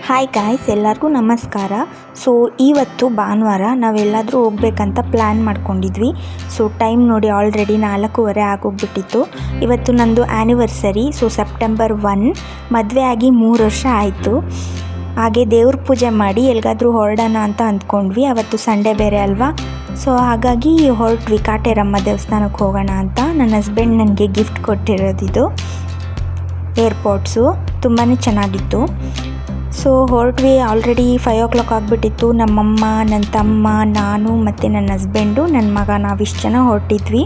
Hi guys, ಎಲ್ಲರಿಗೂ ನಮಸ್ಕಾರ. So ಇವತ್ತು ಭಾನುವಾರ ನಾವೆಲ್ಲಾದರೂ ಹೋಗ್ಬೇಕಂತ ಪ್ಲ್ಯಾನ್ ಮಾಡ್ಕೊಂಡಿದ್ವಿ. ಸೊ ಟೈಮ್ ನೋಡಿ ಆಲ್ರೆಡಿ 4:15 ಆಗೋಗ್ಬಿಟ್ಟಿತ್ತು. ಇವತ್ತು ನಂದು ಆ್ಯನಿವರ್ಸರಿ. ಸೊ ಸೆಪ್ಟೆಂಬರ್ 1 ಮದುವೆ ಆಗಿ 3 ವರ್ಷ ಆಯಿತು. ಹಾಗೆ ದೇವ್ರ ಪೂಜೆ ಮಾಡಿ ಎಲ್ಲಿಗಾದರೂ ಹೊರಡೋಣ ಅಂತ ಅಂದ್ಕೊಂಡ್ವಿ. ಅವತ್ತು ಸಂಡೇ ಬೇರೆ ಅಲ್ವಾ. ಸೊ ಹಾಗಾಗಿ ಹೊರಟ್ವಿ, ಕಾಟೇರಮ್ಮ ದೇವಸ್ಥಾನಕ್ಕೆ ಹೋಗೋಣ ಅಂತ. ನನ್ನ ಹಸ್ಬೆಂಡ್ ನನಗೆ ಗಿಫ್ಟ್ ಕೊಟ್ಟಿರೋದಿದು ಏರ್ಪೋರ್ಟ್ಸು. ತುಂಬಾ ಚೆನ್ನಾಗಿತ್ತು. ಸೊ ಹೊರಟ್ವಿ. ಆಲ್ರೆಡಿ 5 o'clock ಆಗಿಬಿಟ್ಟಿತ್ತು. ನಮ್ಮಮ್ಮ, ನನ್ನ ತಮ್ಮ, ನಾನು ಮತ್ತು ನನ್ನ ಹಸ್ಬೆಂಡು, ನನ್ನ ಮಗ, ನಾವಿಷ್ಟು ಜನ ಹೊರಟಿದ್ವಿ.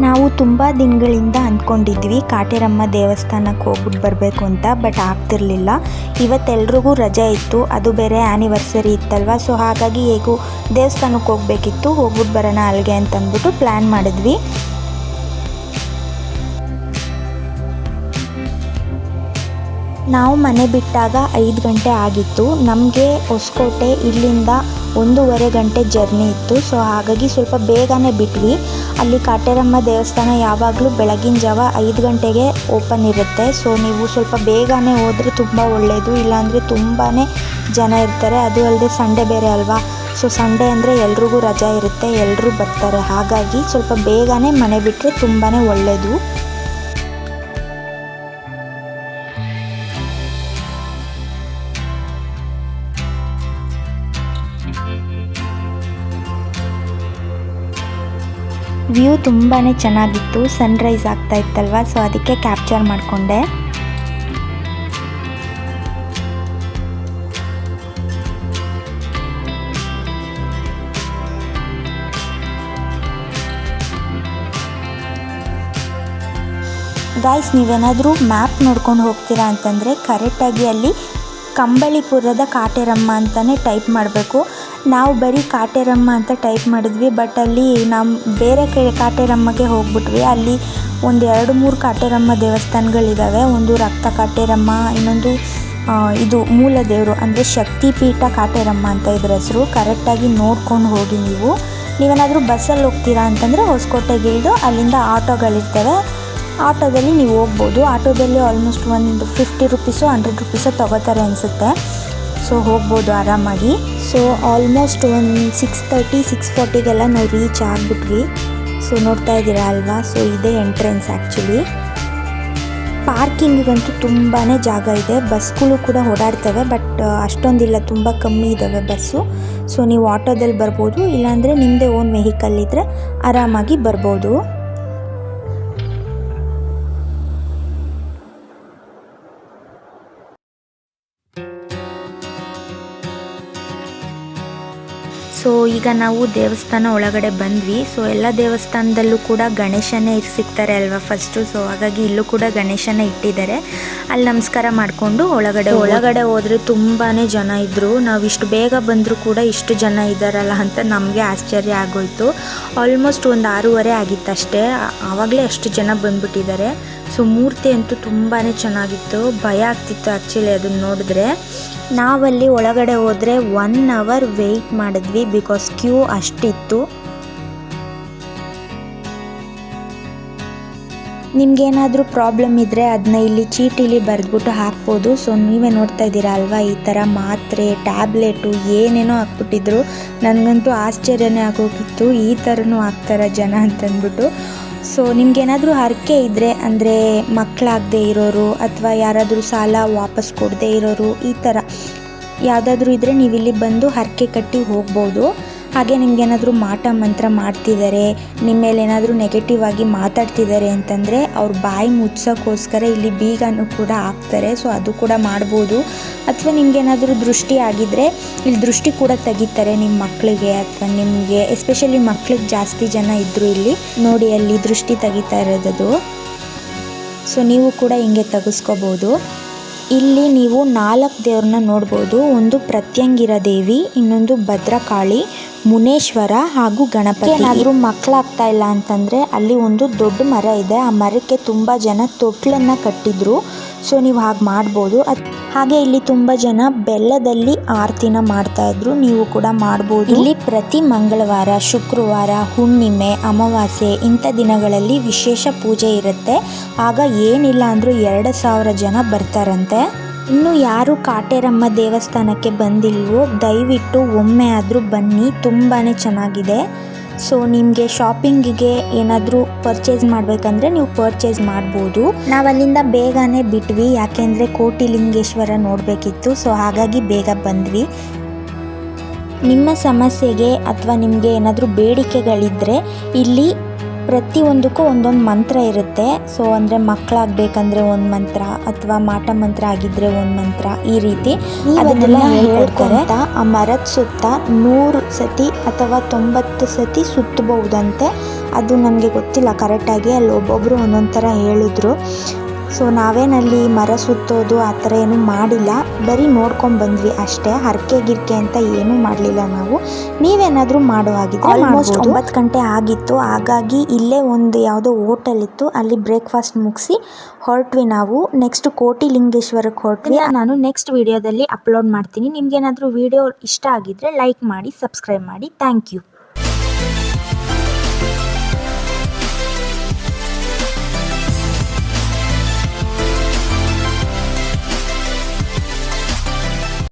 ನಾವು ತುಂಬ ದಿನಗಳಿಂದ ಅಂದ್ಕೊಂಡಿದ್ವಿ ಕಾಟೇರಮ್ಮ ದೇವಸ್ಥಾನಕ್ಕೆ ಹೋಗ್ಬಿಟ್ಟು ಬರಬೇಕು ಅಂತ, ಬಟ್ ಆಗ್ತಿರ್ಲಿಲ್ಲ. ಇವತ್ತೆಲ್ರಿಗೂ ರಜೆ ಇತ್ತು, ಅದು ಬೇರೆ ಆ್ಯನಿವರ್ಸರಿ ಇತ್ತಲ್ವ. ಸೊ ಹಾಗಾಗಿ ಹೇಗೂ ದೇವಸ್ಥಾನಕ್ಕೆ ಹೋಗಬೇಕಿತ್ತು, ಹೋಗ್ಬಿಟ್ಟು ಬರೋಣ ಅಲ್ಲಿಗೆ ಅಂತ ಅಂದ್ಬಿಟ್ಟು ಪ್ಲ್ಯಾನ್ ಮಾಡಿದ್ವಿ. ನಾವು ಮನೆ ಬಿಟ್ಟಾಗ 5 ಗಂಟೆ ಆಗಿತ್ತು. ನಮಗೆ ಹೊಸಕೋಟೆ ಇಲ್ಲಿಂದ 1.5 ಗಂಟೆ ಜರ್ನಿ ಇತ್ತು. ಸೊ ಹಾಗಾಗಿ ಸ್ವಲ್ಪ ಬೇಗನೆ ಬಿಟ್ವಿ. ಅಲ್ಲಿ ಕಾಟೇರಮ್ಮ ದೇವಸ್ಥಾನ ಯಾವಾಗಲೂ ಬೆಳಗಿನ ಜಾವ 5 ಗಂಟೆಗೆ ಓಪನ್ ಇರುತ್ತೆ. ಸೊ ನೀವು ಸ್ವಲ್ಪ ಬೇಗನೆ ಹೋದರೆ ತುಂಬ ಒಳ್ಳೆಯದು, ಇಲ್ಲಾಂದರೆ ತುಂಬಾ ಜನ ಇರ್ತಾರೆ. ಅದು ಅಲ್ಲದೆ ಸಂಡೇ ಬೇರೆ ಅಲ್ವಾ. ಸೊ ಸಂಡೇ ಅಂದರೆ ಎಲ್ರಿಗೂ ರಜಾ ಇರುತ್ತೆ, ಎಲ್ಲರೂ ಬರ್ತಾರೆ. ಹಾಗಾಗಿ ಸ್ವಲ್ಪ ಬೇಗನೆ ಮನೆ ಬಿಟ್ಟರೆ ತುಂಬಾ ಒಳ್ಳೆಯದು. ವ್ಯೂ ತುಂಬಾ ಚೆನ್ನಾಗಿತ್ತು, ಸನ್ರೈಸ್ ಆಗ್ತಾ ಇತ್ತಲ್ವ. ಸೊ ಅದಕ್ಕೆ ಕ್ಯಾಪ್ಚರ್ ಮಾಡಿಕೊಂಡೆ. ಗಾಯ್ಸ್, ನೀವೇನಾದರೂ ಮ್ಯಾಪ್ ನೋಡ್ಕೊಂಡು ಹೋಗ್ತೀರಾ ಅಂತಂದರೆ ಕರೆಕ್ಟಾಗಿ ಅಲ್ಲಿ ಕಂಬಳಿಪುರದ ಕಾಟೇರಮ್ಮ ಅಂತಲೇ ಟೈಪ್ ಮಾಡಬೇಕು. ನಾವು ಬರೀ ಕಾಟೇರಮ್ಮ ಅಂತ ಟೈಪ್ ಮಾಡಿದ್ವಿ, ಬಟ್ ಅಲ್ಲಿ ನಾವು ಬೇರೆ ಕಾಟೇರಮ್ಮಗೆ ಹೋಗ್ಬಿಟ್ವಿ. ಅಲ್ಲಿ 1-2-3 ಕಾಟೇರಮ್ಮ ದೇವಸ್ಥಾನಗಳಿದ್ದಾವೆ. ಒಂದು ರಕ್ತ ಕಾಟೇರಮ್ಮ, ಇನ್ನೊಂದು ಇದು ಮೂಲ ದೇವರು ಅಂದರೆ ಶಕ್ತಿಪೀಠ ಕಾಟೇರಮ್ಮ ಅಂತ ಇದ್ರ ಹೆಸರು. ಕರೆಕ್ಟಾಗಿ ನೋಡ್ಕೊಂಡು ಹೋಗಿ. ನೀವೇನಾದರೂ ಬಸ್ಸಲ್ಲಿ ಹೋಗ್ತೀರಾ ಅಂತಂದರೆ ಹೊಸಕೋಟೆಗೆ ಇಳಿದು ಅಲ್ಲಿಂದ ಆಟೋಗಳಿರ್ತವೆ, ಆಟೋದಲ್ಲಿ ನೀವು ಹೋಗ್ಬೋದು. ಆಟೋದಲ್ಲಿ ಆಲ್ಮೋಸ್ಟ್ ಒಂದು 50 ರುಪೀಸು 100 ರುಪೀಸು ತೊಗೋತಾರೆ ಅನಿಸುತ್ತೆ. ಸೊ ಹೋಗ್ಬೋದು ಆರಾಮಾಗಿ. ಸೊ ಆಲ್ಮೋಸ್ಟ್ ಒಂದು 6:30 6:40ಗೆಲ್ಲ ನಾವು ರೀಚ್ ಆಗಿಬಿಟ್ವಿ. ಸೊ ನೋಡ್ತಾ ಇದ್ದೀರಾ ಅಲ್ವಾ. ಸೊ ಇದೇ ಎಂಟ್ರೆನ್ಸ್ ಆ್ಯಕ್ಚುಲಿ. ಪಾರ್ಕಿಂಗಿಗಂತೂ ತುಂಬಾ ಜಾಗ ಇದೆ. ಬಸ್ಗಳು ಕೂಡ ಓಡಾಡ್ತವೆ, ಬಟ್ ಅಷ್ಟೊಂದಿಲ್ಲ, ತುಂಬ ಕಮ್ಮಿ ಇದ್ದಾವೆ ಬಸ್ಸು. ಸೊ ನೀವು ಆಟೋದಲ್ಲಿ ಬರ್ಬೋದು, ಇಲ್ಲಾಂದರೆ ನಿಮ್ಮದೇ ಓನ್ ವೆಹಿಕಲ್ ಇದ್ದರೆ ಆರಾಮಾಗಿ ಬರ್ಬೋದು. ಸೊ ಈಗ ನಾವು ದೇವಸ್ಥಾನ ಒಳಗಡೆ ಬಂದ್ವಿ. ಸೊ ಎಲ್ಲ ದೇವಸ್ಥಾನದಲ್ಲೂ ಕೂಡ ಗಣೇಶನೇ ಸಿಗ್ತಾರೆ ಅಲ್ವಾ ಫಸ್ಟು. ಸೊ ಹಾಗಾಗಿ ಇಲ್ಲೂ ಕೂಡ ಗಣೇಶನ ಇಟ್ಟಿದ್ದಾರೆ. ಅಲ್ಲಿ ನಮಸ್ಕಾರ ಮಾಡಿಕೊಂಡು ಒಳಗಡೆ ಹೋದರೆ ತುಂಬಾ ಜನ ಇದ್ದರು. ನಾವು ಇಷ್ಟು ಬೇಗ ಬಂದರೂ ಕೂಡ ಇಷ್ಟು ಜನ ಇದ್ದಾರಲ್ಲ ಅಂತ ನಮಗೆ ಆಶ್ಚರ್ಯ ಆಗೋಯ್ತು. ಆಲ್ಮೋಸ್ಟ್ ಒಂದು 6:30 ಆಗಿತ್ತಷ್ಟೇ, ಆವಾಗಲೇ ಅಷ್ಟು ಜನ ಬಂದ್ಬಿಟ್ಟಿದ್ದಾರೆ. ಸೊ ಮೂರ್ತಿ ಅಂತೂ ತುಂಬಾ ಚೆನ್ನಾಗಿತ್ತು, ಭಯ ಆಗ್ತಿತ್ತು ಆ್ಯಕ್ಚುಲಿ ಅದನ್ನು ನೋಡಿದ್ರೆ. ನಾವಲ್ಲಿ ಒಳಗಡೆ ಹೋದರೆ 1 hour ವೆಯ್ಟ್ ಮಾಡಿದ್ವಿ, ಬಿಕಾಸ್ ಕ್ಯೂ ಅಷ್ಟಿತ್ತು. ನಿಮಗೇನಾದರೂ ಪ್ರಾಬ್ಲಮ್ ಇದ್ದರೆ ಅದನ್ನ ಇಲ್ಲಿ ಚೀಟಿಲಿ ಬರೆದ್ಬಿಟ್ಟು ಹಾಕ್ಬೋದು. ಸೊ ನೀವೇ ನೋಡ್ತಾ ಇದ್ದೀರಾ ಅಲ್ವಾ, ಈ ಥರ ಮಾತ್ರೆ, ಟ್ಯಾಬ್ಲೆಟು ಏನೇನೋ ಹಾಕ್ಬಿಟ್ಟಿದ್ರು. ನನಗಂತೂ ಆಶ್ಚರ್ಯನೇ ಆಗೋಗಿತ್ತು, ಈ ಥರನೂ ಹಾಕ್ತಾರ ಜನ ಅಂತಂದ್ಬಿಟ್ಟು. ಸೊ ನಿಮಗೇನಾದರೂ ಹರಕೆ ಇದ್ದರೆ, ಅಂದರೆ ಮಕ್ಕಳಾಗದೇ ಇರೋರು ಅಥವಾ ಯಾರಾದರೂ ಸಾಲ ವಾಪಸ್ ಕೊಡದೇ ಇರೋರು, ಈ ಥರ ಯಾವುದಾದ್ರೂ ಇದ್ದರೆ ನೀವಿಲ್ಲಿ ಬಂದು ಹರಕೆ ಕಟ್ಟಿ ಹೋಗ್ಬೋದು. ಹಾಗೆ ನಿಮಗೇನಾದರೂ ಮಾಟ ಮಂತ್ರ ಮಾಡ್ತಿದ್ದಾರೆ, ನಿಮ್ಮ ಮೇಲೆ ಏನಾದರೂ ನೆಗೆಟಿವ್ ಆಗಿ ಮಾತಾಡ್ತಿದ್ದಾರೆ ಅಂತಂದರೆ ಅವ್ರ ಬಾಯಿ ಮುಚ್ಚೋಕ್ಕೋಸ್ಕರ ಇಲ್ಲಿ ಬೀಗನೂ ಕೂಡ ಹಾಕ್ತಾರೆ. ಸೊ ಅದು ಕೂಡ ಮಾಡ್ಬೋದು. ಅಥವಾ ನಿಮಗೇನಾದರೂ ದೃಷ್ಟಿ ಆಗಿದ್ದರೆ ಇಲ್ಲಿ ದೃಷ್ಟಿ ಕೂಡ ತೆಗಿತಾರೆ ನಿಮ್ಮ ಮಕ್ಕಳಿಗೆ ಅಥವಾ ನಿಮಗೆ. ಎಸ್ಪೆಷಲಿ ಮಕ್ಕಳಿಗೆ ಜಾಸ್ತಿ ಜನ ಇದ್ದರು ಇಲ್ಲಿ ನೋಡಿ, ಅಲ್ಲಿ ದೃಷ್ಟಿ ತೆಗಿತಾ ಇರೋದು. ಸೊ ನೀವು ಕೂಡ ಹಿಂಗೆ ತೆಗೆಸ್ಕೋಬೋದು. ಇಲ್ಲಿ ನೀವು 4 ದೇವ್ರನ್ನ ನೋಡ್ಬೋದು. ಒಂದು ಪ್ರತ್ಯಂಗಿರ ದೇವಿ, ಇನ್ನೊಂದು ಭದ್ರಕಾಳಿ, ಮುನೇಶ್ವರ ಹಾಗೂ ಗಣಪತಿ. ಏನಾದರೂ ಮಕ್ಕಳಾಗ್ತಾ ಇಲ್ಲ ಅಂತಂದರೆ ಅಲ್ಲಿ ಒಂದು ದೊಡ್ಡ ಮರ ಇದೆ. ಆ ಮರಕ್ಕೆ ತುಂಬ ಜನ ತೊಟ್ಲನ್ನು ಕಟ್ಟಿದ್ರು. ಸೊ ನೀವು ಹಾಗೆ ಮಾಡ್ಬೋದು. ಹಾಗೆ ಇಲ್ಲಿ ತುಂಬ ಜನ ಬೆಲ್ಲದಲ್ಲಿ ಆರತಿನ ಮಾಡ್ತಾ ಇದ್ರು, ನೀವು ಕೂಡ ಮಾಡ್ಬೋದು. ಇಲ್ಲಿ ಪ್ರತಿ ಮಂಗಳವಾರ, ಶುಕ್ರವಾರ, ಹುಣ್ಣಿಮೆ, ಅಮಾವಾಸ್ಯೆ ಇಂಥ ದಿನಗಳಲ್ಲಿ ವಿಶೇಷ ಪೂಜೆ ಇರುತ್ತೆ. ಆಗ ಏನಿಲ್ಲ ಅಂದರೂ 2,000 ಜನ ಬರ್ತಾರಂತೆ. ಇನ್ನು ಯಾರು ಕಾಟೇರಮ್ಮ ದೇವಸ್ಥಾನಕ್ಕೆ ಬಂದಿಲ್ವೋ ದಯವಿಟ್ಟು ಒಮ್ಮೆ ಆದರೂ ಬನ್ನಿ, ತುಂಬಾ ಚೆನ್ನಾಗಿದೆ. ಸೊ ನಿಮಗೆ ಶಾಪಿಂಗಿಗೆ ಏನಾದರೂ ಪರ್ಚೇಸ್ ಮಾಡಬೇಕಂದ್ರೆ ನೀವು ಪರ್ಚೇಸ್ ಮಾಡ್ಬೋದು. ನಾವು ಅಲ್ಲಿಂದ ಬೇಗನೆ ಬಿಟ್ವಿ, ಯಾಕೆಂದರೆ ಕೋಟಿಲಿಂಗೇಶ್ವರ ನೋಡಬೇಕಿತ್ತು. ಸೊ ಹಾಗಾಗಿ ಬೇಗ ಬಂದ್ವಿ. ನಿಮ್ಮ ಸಮಸ್ಯೆಗೆ ಅಥವಾ ನಿಮಗೆ ಏನಾದರೂ ಬೇಡಿಕೆಗಳಿದ್ದರೆ ಇಲ್ಲಿ ಪ್ರತಿಯೊಂದಕ್ಕೂ ಒಂದೊಂದು ಮಂತ್ರ ಇರುತ್ತೆ. ಸೊ ಅಂದರೆ ಮಕ್ಕಳಾಗಬೇಕಂದ್ರೆ ಒಂದು ಮಂತ್ರ, ಅಥವಾ ಮಾಟ ಮಂತ್ರ ಆಗಿದ್ದರೆ ಒಂದು ಮಂತ್ರ, ಈ ರೀತಿ ಅದನ್ನೆಲ್ಲ ಹೇಳ್ಕೊಡ್ತಾರೆ. ಆ ಮರದ ಸುತ್ತ 100 ಸತಿ ಅಥವಾ 90 ಸತಿ ಸುತ್ತಬಹುದಂತೆ. ಅದು ನನಗೆ ಗೊತ್ತಿಲ್ಲ ಕರೆಕ್ಟಾಗಿ, ಅಲ್ಲಿ ಒಬ್ಬೊಬ್ಬರು ಒಂದೊಂದು ಥರ ಹೇಳಿದ್ರು. ಸೊ ನಾವೇನಲ್ಲಿ ಮರ ಸುತ್ತೋದು ಆ ಥರ ಏನೂ ಮಾಡಿಲ್ಲ, ಬರೀ ನೋಡ್ಕೊಂಡು ಬಂದ್ವಿ ಅಷ್ಟೇ. ಹರಕೆ ಗಿರ್ಕೆ ಅಂತ ಏನೂ ಮಾಡಲಿಲ್ಲ ನಾವು. ನೀವೇನಾದರೂ ಮಾಡೋ ಹಾಗಿದ್ರೆ ಆಲ್ಮೋಸ್ಟ್ 9 ಗಂಟೆ ಆಗಿತ್ತು. ಹಾಗಾಗಿ ಇಲ್ಲೇ ಒಂದು ಯಾವುದೋ ಹೋಟೆಲ್ ಇತ್ತು, ಅಲ್ಲಿ ಬ್ರೇಕ್ಫಾಸ್ಟ್ ಮುಗಿಸಿ ಹೊರಟ್ವಿ ನಾವು. ನೆಕ್ಸ್ಟ್ ಕೋಟಿಲಿಂಗೇಶ್ವರಕ್ಕೆ ಹೊರಟ್ವಿ. ನಾನು ನೆಕ್ಸ್ಟ್ ವಿಡಿಯೋದಲ್ಲಿ ಅಪ್ಲೋಡ್ ಮಾಡ್ತೀನಿ. ನಿಮ್ಗೇನಾದರೂ ವಿಡಿಯೋ ಇಷ್ಟ ಆಗಿದ್ದರೆ ಲೈಕ್ ಮಾಡಿ, ಸಬ್ಸ್ಕ್ರೈಬ್ ಮಾಡಿ. Thank you.